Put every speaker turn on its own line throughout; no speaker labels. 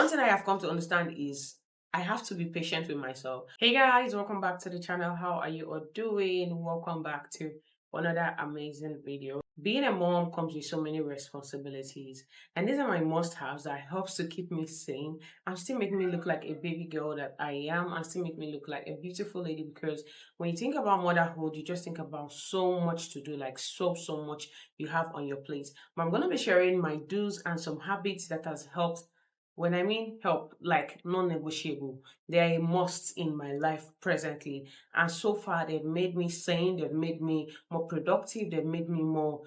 One thing I have come to understand is I have to be patient with myself. Hey guys, welcome back to the channel. How are you all doing? Welcome back to another amazing video. Being a mom comes with so many responsibilities, and these are my must-haves that helps to keep me sane and still make me look like a baby girl that I am, and still make me look like a beautiful lady. Because when you think about motherhood, you just think about so much to do, like so much you have on your plate. But I'm gonna be sharing my do's and some habits that has helped. When I mean help, like non-negotiable, they are a must in my life presently. And so far, they've made me sane, they've made me more productive, they've made me more,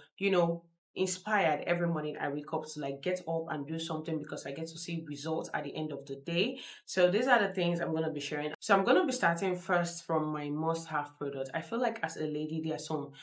inspired every morning I wake up to like get up and do something because I get to see results at the end of the day. So these are the things I'm going to be sharing. So I'm going to be starting first from my must-have products. I feel like as a lady, there are some,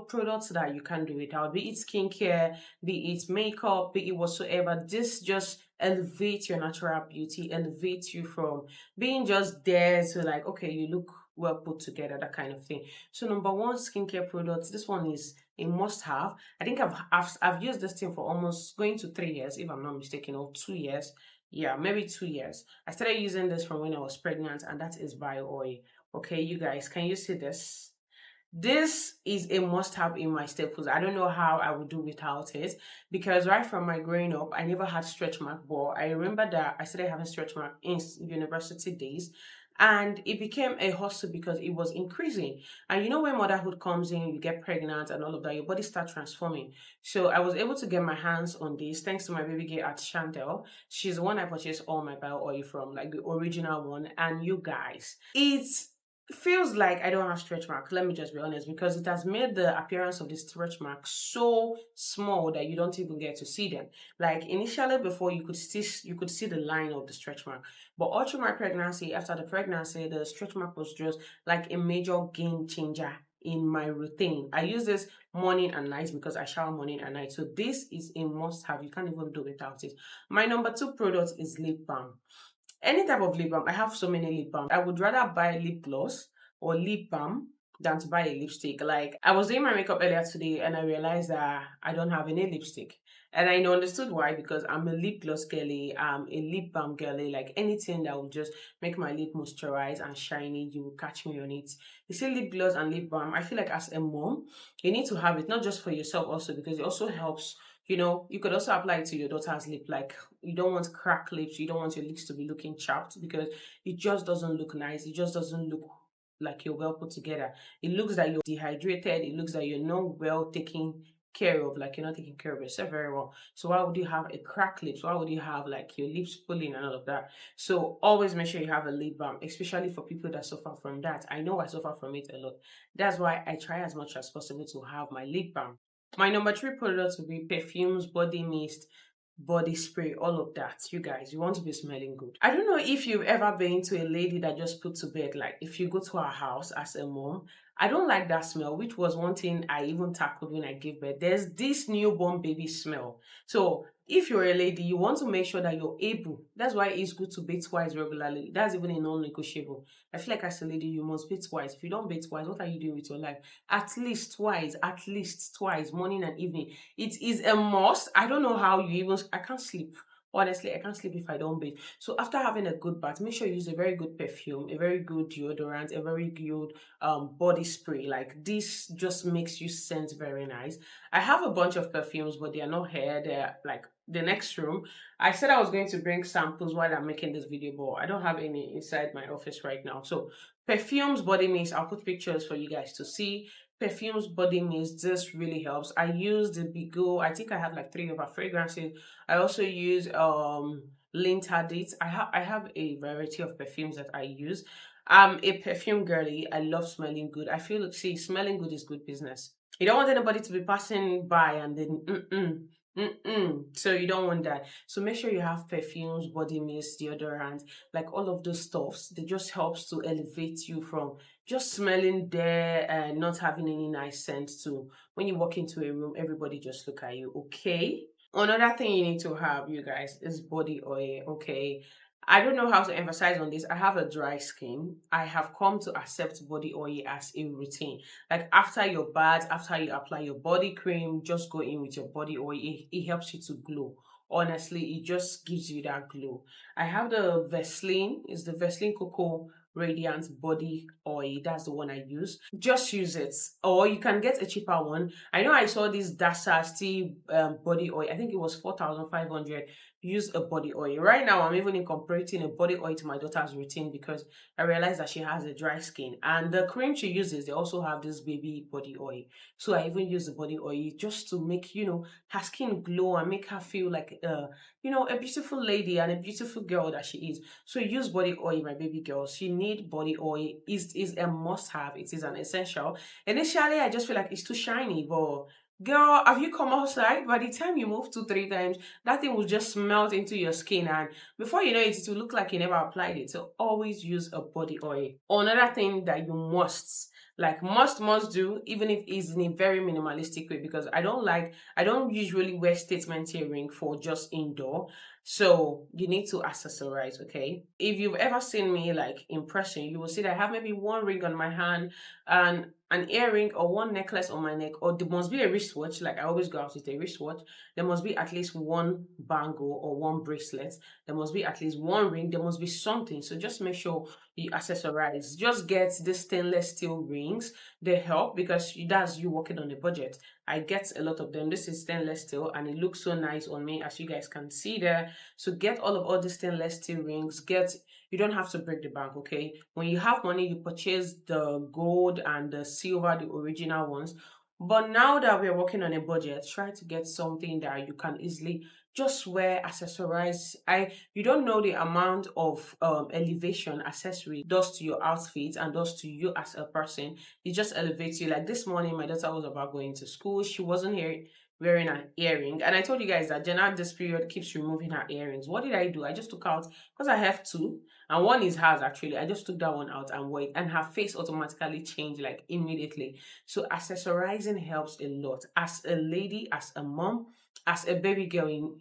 products that you can't do without, be it skincare, be it makeup, be it whatsoever. This just elevate your natural beauty, elevate you from being just there to like, okay, you look well put together, that kind of thing. So number one, skincare products. This one is a must have. I think I've used this thing for almost going to 3 years, if I'm not mistaken, or 2 years. Yeah, maybe 2 years. I started using this from when I was pregnant, and that is bio oil. Okay, you guys, can you see this? This is a must have in my staples. I don't know how I would do without it because right from my growing up, I never had stretch mark. But I remember that I started having stretch mark in university days, and it became a hustle because it was increasing. And you know, when motherhood comes in, you get pregnant and all of that, your body starts transforming. So I was able to get my hands on this thanks to my baby girl at Chantel. She's the one I purchased all my bio oil from, like the original one. And you guys, it's feels like I don't have stretch marks. Let me just be honest, because it has made the appearance of the stretch marks so small that you don't even get to see them. Like initially, before you could see the line of the stretch mark, but all through my pregnancy, after the pregnancy, the stretch mark was just like a major game changer in my routine. I use this morning and night because I shower morning and night. So this is a must have. You can't even do without it. My number two product is lip balm. Any type of lip balm. I have so many lip balm. I would rather buy lip gloss or lip balm than to buy a lipstick. Like I was doing my makeup earlier today and I realized that I don't have any lipstick. And I understood why, because I'm a lip gloss girly, I'm a lip balm girly, like anything that will just make my lip moisturize and shiny, you will catch me on it. You see, lip gloss and lip balm, I feel like as a mom, you need to have it not just for yourself also because it also helps. You could also apply it to your daughter's lip. Like you don't want cracked lips, you don't want your lips to be looking chapped because it just doesn't look nice. It just doesn't look like you're well put together. It looks like you're dehydrated. It looks like you're not well taken care of, like you're not taking care of yourself very well. So why would you have a cracked lips? Why would you have like your lips pulling and all of that? So always make sure you have a lip balm, especially for people that suffer from that. I know I suffer from it a lot. That's why I try as much as possible to have my lip balm. My number three product will be perfumes, body mist, body spray, all of that. You guys, you want to be smelling good. I don't know if you've ever been to a lady that just put to bed. Like if you go to her house as a mom, I don't like that smell, which was one thing I even tackled when I gave birth. There's this newborn baby smell. So if you're a lady, you want to make sure that you're able. That's why it's good to bathe twice regularly. That's even a non-negotiable. I feel like as a lady, you must bathe twice. If you don't bathe twice, what are you doing with your life? At least twice, morning and evening. It is a must. I don't know how you even, I can't sleep. Honestly, I can't sleep if I don't bathe. So after having a good bath, make sure you use a very good perfume, a very good deodorant, a very good body spray. Like this just makes you scent very nice. I have a bunch of perfumes, but they are not here. They're like the next room. I said I was going to bring samples while I'm making this video, but I don't have any inside my office right now. So perfumes, body mist, I'll put pictures for you guys to see. Perfumes, body mist, this really helps. I use the Bigo. I think I have like three of our fragrances. I also use Lintadit. I have a variety of perfumes that I use. I'm a perfume girly. I love smelling good. I feel, see, smelling good is good business. You don't want anybody to be passing by and then So you don't want that. So make sure you have perfumes, body mist, deodorant, like all of those stuffs. They just helps to elevate you from just smelling there and not having any nice scent to when you walk into a room, everybody just look at you. Okay. Another thing you need to have, you guys, is body oil. Okay. I don't know how to emphasize on this. I have a dry skin. I have come to accept body oil as a routine. Like after your bath, after you apply your body cream, just go in with your body oil. It helps you to glow. honestly, it just gives you that glow. I have the Vaseline, it's the Vaseline Cocoa Radiant Body Oil. That's the one I use. Just use it, or you can get a cheaper one. I know I saw this Dasasti body oil. I think it was 4,500. Use a body oil. Right now, I'm even incorporating a body oil to my daughter's routine because I realized that she has a dry skin. And the cream she uses, they also have this baby body oil. So I even use the body oil just to make, her skin glow and make her feel like, a beautiful lady and a beautiful girl that she is. So use body oil, my baby girl. She need body oil. Is a must have. It is an essential. Initially, I just feel like it's too shiny, but girl, have you come outside? By the time you move 2, 3 times, that thing will just melt into your skin, and before you know it, it will look like you never applied it. So always use a body oil. Another thing that you must do, even if it's in a very minimalistic way, because I don't usually wear statement earring for just indoor. So you need to accessorize, okay? If you've ever seen me like in person, you will see that I have maybe one ring on my hand and an earring or one necklace on my neck, or there must be a wristwatch. Like I always go out with a wristwatch. There must be at least one bangle or one bracelet. There must be at least one ring. There must be something. So just make sure you accessorize. Just get the stainless steel rings. They help because that's you working on a budget. I get a lot of them. This is stainless steel and it looks so nice on me, as you guys can see there. So get all the stainless steel rings. You don't have to break the bank, okay? When you have money, you purchase the gold and the silver, the original ones. But now that we're working on a budget, try to get something that you can easily just wear, accessorize. You don't know the amount of elevation accessory does to your outfit and does to you as a person. It just elevates you. Like this morning, my daughter was about going to school. She wasn't here wearing an earring, and I told you guys that Jenna this period keeps removing her earrings. What did I do? I just took out, because I have two and one is hers actually. I just took that one out and wait, and her face automatically changed like immediately. So accessorizing helps a lot. As a lady, as a mom, as a baby girl,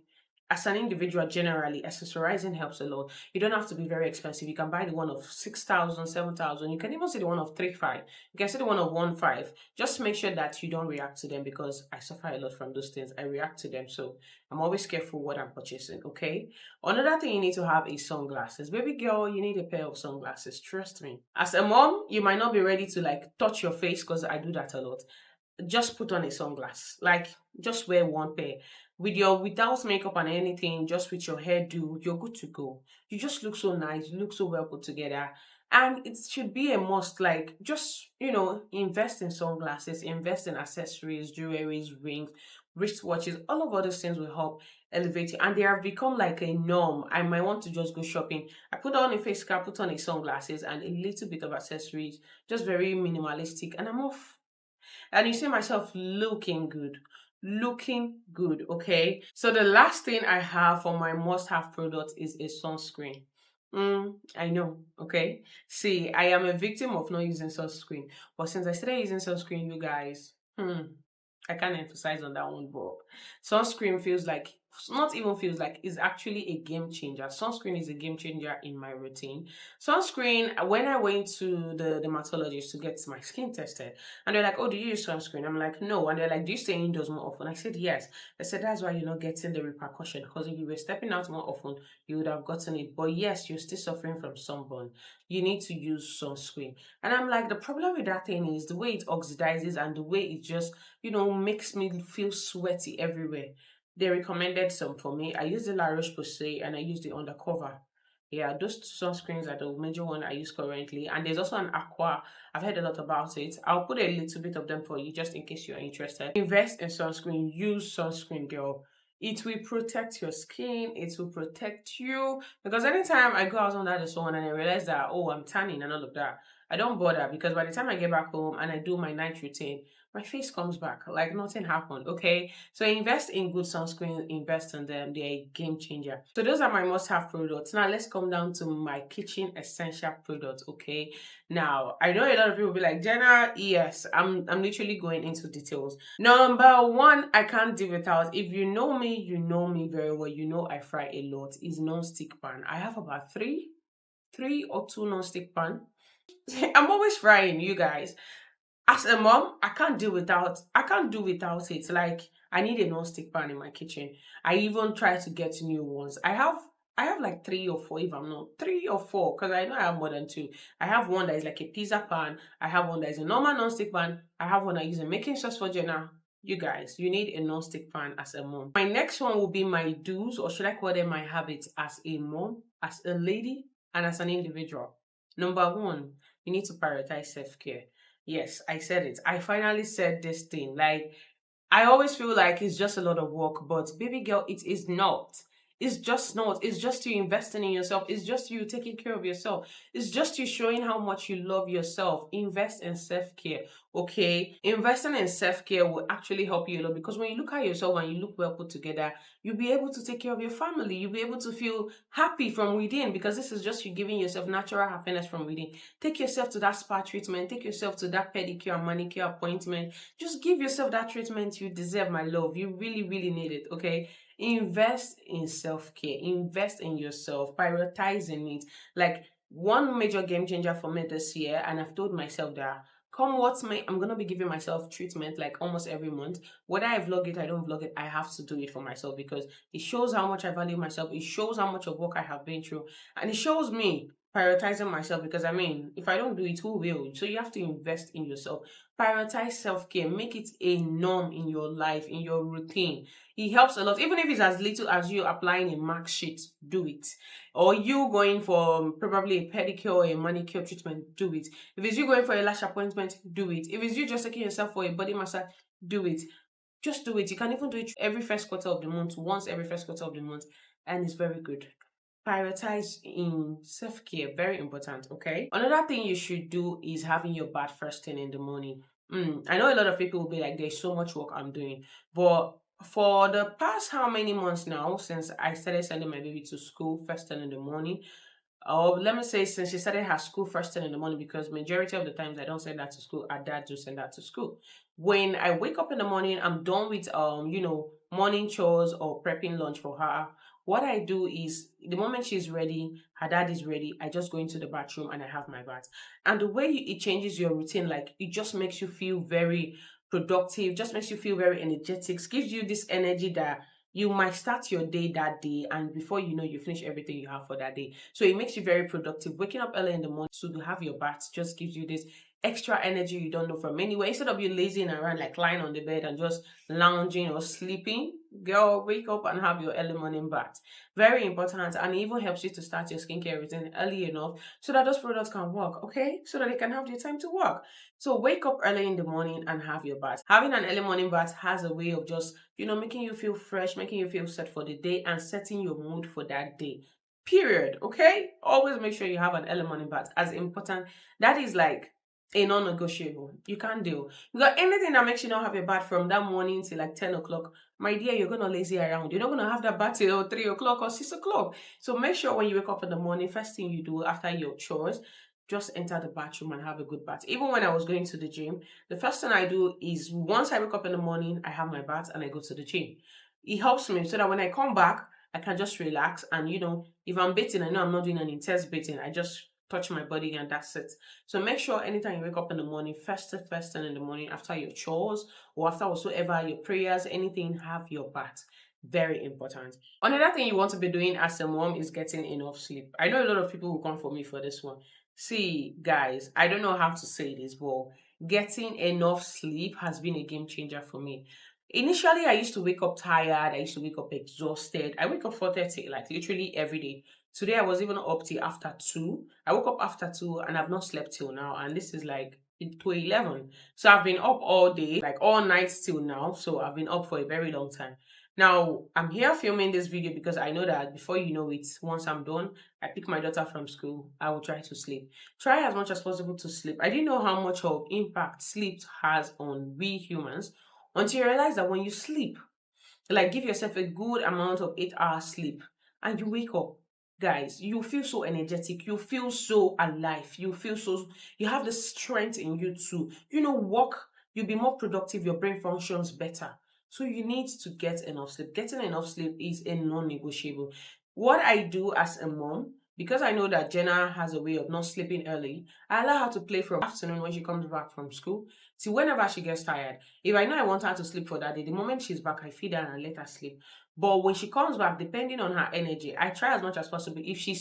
as an individual, generally, accessorizing helps a lot. You don't have to be very expensive. You can buy the one of 6,000, 7,000. You can even see the one of 3,500. You can see the one of 1,500. Just make sure that you don't react to them, because I suffer a lot from those things. I react to them. So I'm always careful what I'm purchasing, okay? Another thing you need to have is sunglasses. Baby girl, you need a pair of sunglasses. Trust me. As a mom, you might not be ready to like touch your face, because I do that a lot. Just put on a sunglass. Like just wear one pair. Without makeup and anything, just with your hairdo, you're good to go. You just look so nice, you look so well put together. And it should be a must, like just invest in sunglasses, invest in accessories, jewelries, rings, wristwatches, all of all those things will help elevate you. And they have become like a norm. I might want to just go shopping. I put on a face cap, put on a sunglasses and a little bit of accessories, just very minimalistic, and I'm off. And you see myself looking good. Looking good, okay? So the last thing I have for my must-have product is a sunscreen. I know, okay? See, I am a victim of not using sunscreen. But since I started using sunscreen, you guys, I can't emphasize on that one, but sunscreen feels like, not even feels like, is actually a game changer. Sunscreen is a game changer in my routine. Sunscreen, when I went to the dermatologist to get my skin tested, and they're like, oh, do you use sunscreen? I'm like, no. And they're like, do you stay indoors more often? I said, yes. They said, that's why you're not getting the repercussion, because if you were stepping out more often, you would have gotten it. But yes, you're still suffering from sunburn. You need to use sunscreen. And I'm like, the problem with that thing is the way it oxidizes and the way it just makes me feel sweaty everywhere. They recommended some for me. I use the La Roche-Posay and I use the Undercover. Yeah, those two sunscreens are the major one I use currently. And there's also an Aqua. I've heard a lot about it. I'll put a little bit of them for you just in case you're interested. Invest in sunscreen. Use sunscreen, girl. It will protect your skin. It will protect you. Because anytime I go out under the sun and I realize that, oh, I'm tanning and all of that, I don't bother, because by the time I get back home and I do my night routine, my face comes back like nothing happened. Okay, so invest in good sunscreen, invest in them. They're a game changer. So those are my must-have products. Now let's come down to my kitchen essential products. Okay, now I know a lot of people will be like, Jenna, yes, I'm literally going into details. Number one, I can't do without. If you know me very well. You know I fry a lot. Is non-stick pan. I have about three or two non-stick pan. I'm always frying, you guys. As a mom, I can't do without it. Like, I need a non-stick pan in my kitchen. I even try to get new ones. I have like three or four, if I'm not three or four, because I know I have more than two. I have one that is like a pizza pan. I have one that is a normal non-stick pan. I have one I use in making sauce for Jenna. You guys, you need a non-stick pan as a mom. My next one will be my do's, or should I call them my habits as a mom, as a lady, and as an individual. Number one, you need to prioritize self-care. Yes, I said it. I finally said this thing. Like, I always feel like it's just a lot of work, but baby girl, it is not. It's just not. It's just you investing in yourself. It's just you taking care of yourself. It's just you showing how much you love yourself. Invest in self care. Okay, investing in self care will actually help you a lot because when you look at yourself and you look well put together, you'll be able to take care of your family. You'll be able to feel happy from within because this is just you giving yourself natural happiness from within. Take yourself to that spa treatment. Take yourself to that pedicure and manicure appointment. Just give yourself that treatment you deserve, my love. You really, really need it, okay? Invest in self care, invest in yourself, prioritizing it. Like, one major game changer for me this year, and I've told myself that come what may, I'm gonna be giving myself treatment like almost every month. Whether I vlog it, I don't vlog it, I have to do it for myself because it shows how much I value myself, it shows how much of work I have been through, and it shows me prioritizing myself because I mean, if I don't do it, who will? So you have to invest in yourself. Prioritize self care, make it a norm in your life, in your routine. It helps a lot, even if it's as little as you applying a mark sheet, do it. Or you going for probably a pedicure or a manicure treatment, do it. If it's you going for a lash appointment, do it. If it's you just taking yourself for a body massage, do it. Just do it. You can even do it every first quarter of the month, once every first quarter of the month, and it's very good. Prioritize in self care, very important. Okay. Another thing you should do is having your bath first thing in the morning. I know a lot of people will be like, "There's so much work I'm doing," but for the past how many months now since I started sending my baby to school first thing in the morning, or let me say since she started her school first thing in the morning, because majority of the times I don't send that to school, her dad do send that to school. When I wake up in the morning, I'm done with morning chores or prepping lunch for her. What I do is the moment she's ready, her dad is ready, I just go into the bathroom and I have my bath. And the way it changes your routine, like it just makes you feel very productive, just makes you feel very energetic, gives you this energy that you might start your day that day, and before you know, you finish everything you have for that day. So it makes you very productive. Waking up early in the morning to have your bath just gives you this extra energy you don't know from anywhere. Instead of you lazing around like lying on the bed and just lounging or sleeping, girl, wake up and have your early morning bath. Very important, and it even helps you to start your skincare routine early enough so that those products can work, okay? So that they can have the time to work. So wake up early in the morning and have your bath. Having an early morning bath has a way of just, making you feel fresh, making you feel set for the day, and setting your mood for that day. Period. Okay? Always make sure you have an early morning bath. As important, that is like a non-negotiable. You can't do. You got anything that makes you not have a bath from that morning till like 10 o'clock, my dear, you're gonna lazy around. You're not gonna have that bath till 3 o'clock or 6 o'clock. So make sure when you wake up in the morning, first thing you do after your chores, just enter the bathroom and have a good bath. Even when I was going to the gym, the first thing I do is once I wake up in the morning, I have my bath and I go to the gym. It helps me so that when I come back, I can just relax. And if I'm bathing, I know I'm not doing an intense bathing. I just touch my body and that's it. So make sure anytime you wake up in the morning, first thing in the morning, after your chores or after whatsoever your prayers, anything, have your bath. Very important. Another thing you want to be doing as a mom is getting enough sleep. I know a lot of people will come for me for this one. See, guys, I don't know how to say this, but getting enough sleep has been a game changer for me. Initially, I used to wake up tired. I used to wake up exhausted. I wake up 4:30, like literally every day. Today, I was even up till after 2. I woke up after 2 and I've not slept till now. And this is like to 11. So I've been up all day, like all night till now. So I've been up for a very long time. Now, I'm here filming this video because I know that before you know it, once I'm done, I pick my daughter from school, I will try to sleep. Try as much as possible to sleep. I didn't know how much of impact sleep has on we humans until you realize that when you sleep, like give yourself a good amount of 8 hours sleep and you wake up, guys, you feel so energetic, you feel so alive, you have the strength in you to work, you'll be more productive, your brain functions better. So you need to get enough sleep. Getting enough sleep is a non-negotiable. What I do as a mom, Because I know that Jenna has a way of not sleeping early, I allow her to play from afternoon when she comes back from school till whenever she gets tired. If I know I want her to sleep for that day, the moment she's back, I feed her and I let her sleep. But when she comes back, depending on her energy, I try as much as possible. If she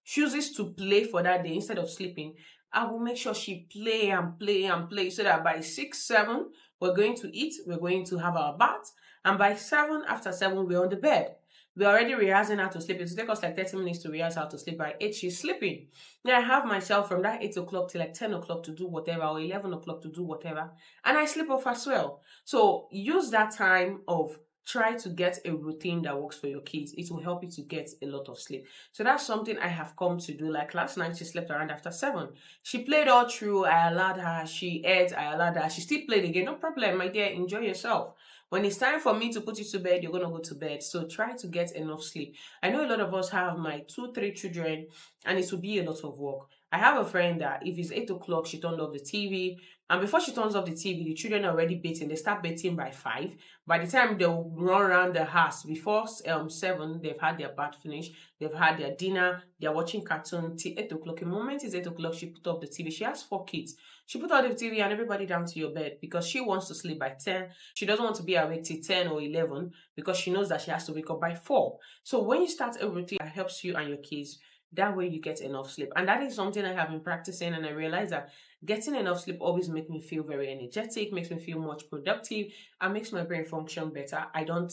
chooses to play for that day instead of sleeping, I will make sure she play and play and play so that by 6, 7, we're going to eat, we're going to have our bath, and by 7, after 7, we're on the bed. We're already rehearsing how to sleep. It will take us like 30 minutes to rehearse how to sleep. By 8, she's sleeping. Then I have myself from that 8 o'clock till like 10 o'clock to do whatever, or 11 o'clock to do whatever. And I sleep off as well. So use that time of try to get a routine that works for your kids. It will help you to get a lot of sleep. So that's something I have come to do. Like last night, she slept around after 7. She played all through. I allowed her. She ate. I allowed her. She still played again. No problem, my dear. Enjoy yourself. When it's time for me to put you to bed, you're going to go to bed. So try to get enough sleep. I know a lot of us have my 2, 3 children, and it will be a lot of work. I have a friend that if it's 8 o'clock, she turned off the TV. And before she turns off the TV, the children are already bathing. They start bathing by 5. By the time they'll run around the house, before 7, they've had their bath finished. They've had their dinner. They're watching cartoon till 8 o'clock. The moment it's 8 o'clock, she put off the TV. She has 4 kids. She put off the TV and everybody down to your bed because she wants to sleep by 10. She doesn't want to be awake till 10 or 11 because she knows that she has to wake up by 4. So when you start a routine that helps you and your kids, that way you get enough sleep. And that is something I have been practicing, and I realize that getting enough sleep always makes me feel very energetic, makes me feel much productive, and makes my brain function better. I don't,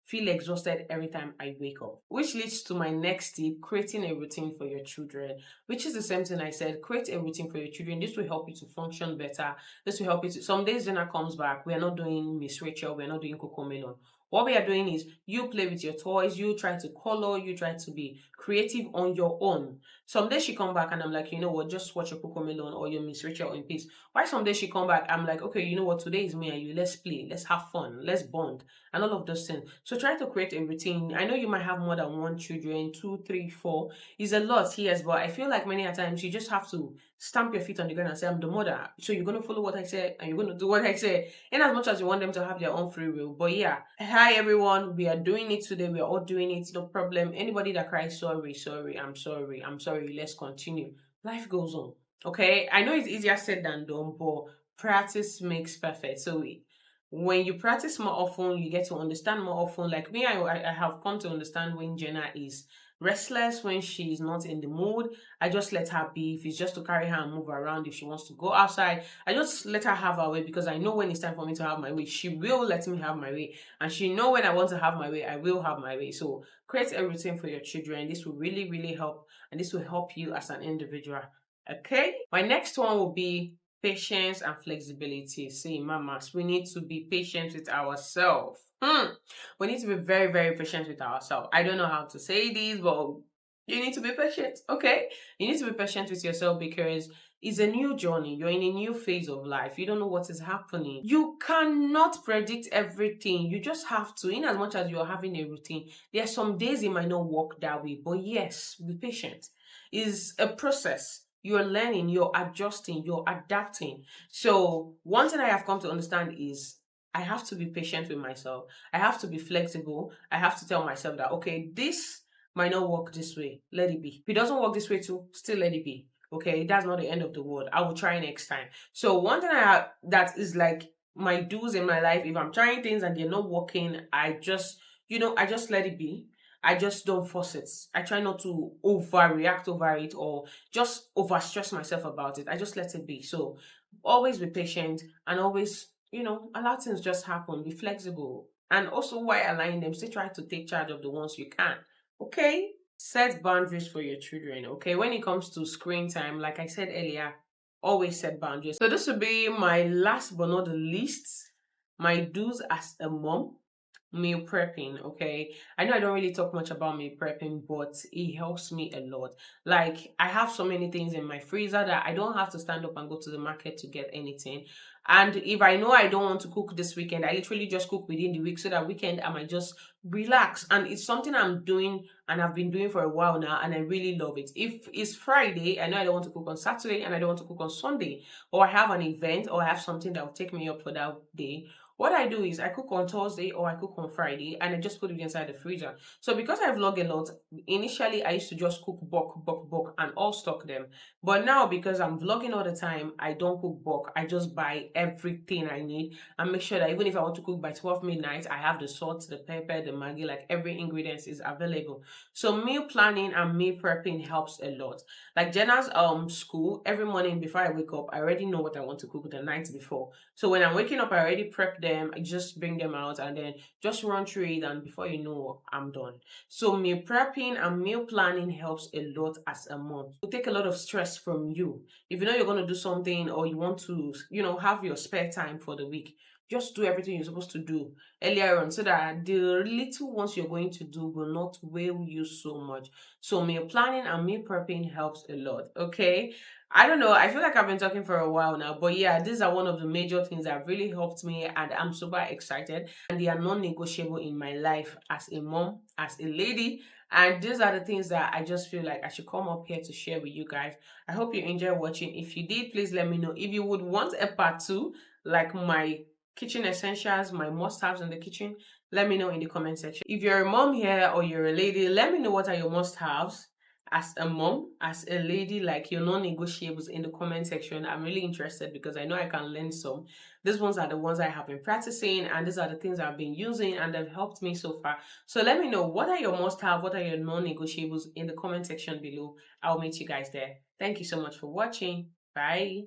feel exhausted every time I wake up. Which leads to my next tip, creating a routine for your children, which is the same thing I said. Create a routine for your children. This will help you to function better. This will help you to, some days Jenna comes back, we are not doing Miss Rachel, we are not doing Coco Melon. What we are doing is you play with your toys, you try to color, you try to be creative on your own. Some days she come back and I'm like, you know what, just watch your Coco Melon or your Miss Rachel in peace. Why some days she come back, I'm like, okay, you know what, today is me and you, let's play, let's have fun, let's bond, and all of those things. So try to create a routine. I know you might have more than 1 children, 2, 3, 4. It's a lot, yes, but I feel like many a times you just have to stamp your feet on the ground and say, I'm the mother. So you're going to follow what I say and you're going to do what I say. In as much as you want them to have their own free will. But yeah, hi everyone. We are doing it today. We are all doing it. No problem. Anybody that cries, sorry, I'm sorry. Let's continue. Life goes on. Okay. I know it's easier said than done, but practice makes perfect. So when you practice more often, you get to understand more often. Like me, I have come to understand when Jenna is restless, when she's not in the mood. I just let her be. If it's just to carry her and move around, if she wants to go outside, I just let her have her way because I know when it's time for me to have my way, she will let me have my way. And she know when I want to have my way, I will have my way. So create a routine for your children. This will really, really help. And this will help you as an individual. Okay? My next one will be patience and flexibility. See, mamas, we need to be patient with ourselves. We need to be very, very patient with ourselves. I don't know how to say this, but you need to be patient, okay? You need to be patient with yourself because it's a new journey. You're in a new phase of life. You don't know what is happening. You cannot predict everything. You just have to, in as much as you're having a routine, there are some days it might not work that way, but yes, be patient. It's a process. You're learning, you're adjusting, you're adapting. So one thing I have come to understand is I have to be patient with myself. I have to be flexible. I have to tell myself that, okay, this might not work this way. Let it be. If it doesn't work this way too, still let it be. Okay, that's not the end of the world. I will try next time. So one thing I have that is like my do's in my life, if I'm trying things and they're not working, I just, I just let it be. I just don't force it. I try not to overreact over it or just overstress myself about it. I just let it be. So always be patient and always, allow things just happen. Be flexible. And also while allowing them, still try to take charge of the ones you can. Okay? Set boundaries for your children. Okay? When it comes to screen time, like I said earlier, always set boundaries. So this will be my last but not the least, my do's as a mom. Meal prepping, okay? I know I don't really talk much about meal prepping, but it helps me a lot. Like, I have so many things in my freezer that I don't have to stand up and go to the market to get anything. And if I know I don't want to cook this weekend, I literally just cook within the week so that weekend I might just relax. And it's something I'm doing and I've been doing for a while now, and I really love it. If it's Friday, I know I don't want to cook on Saturday and I don't want to cook on Sunday, or I have an event or I have something that will take me up for that day, What I do is I cook on Thursday or I cook on Friday and I just put it inside the freezer. So because I vlog a lot, initially I used to just cook bulk and all stock them. But now because I'm vlogging all the time, I don't cook bulk. I just buy everything I need and make sure that even if I want to cook by 12 midnight, I have the salt, the pepper, the maggi, like every ingredient is available. So meal planning and meal prepping helps a lot. Like Jenna's school, every morning before I wake up, I already know what I want to cook the night before. So when I'm waking up, I already prep them. I just bring them out and then just run through it, and before you know, I'm done. So meal prepping and meal planning helps a lot as a mom. It will take a lot of stress from you. If you know you're going to do something or you want to, have your spare time for the week, just do everything you're supposed to do earlier on so that the little ones you're going to do will not weigh you so much. So meal planning and meal prepping helps a lot. Okay. I don't know. I feel like I've been talking for a while now, but yeah, these are one of the major things that really helped me, and I'm super excited. And they are non-negotiable in my life as a mom, as a lady. And these are the things that I just feel like I should come up here to share with you guys. I hope you enjoy watching. If you did, please let me know. If you would want a part two, like my kitchen essentials, my must-haves in the kitchen, let me know in the comment section. If you're a mom here or you're a lady, let me know what are your must-haves as a mom, as a lady, like your non-negotiables in the comment section. I'm really interested because I know I can learn some. These ones are the ones I have been practicing, and these are the things I've been using and they've helped me so far. So let me know, what are your must-have, what are your non-negotiables in the comment section below. I'll meet you guys there. Thank you so much for watching. Bye.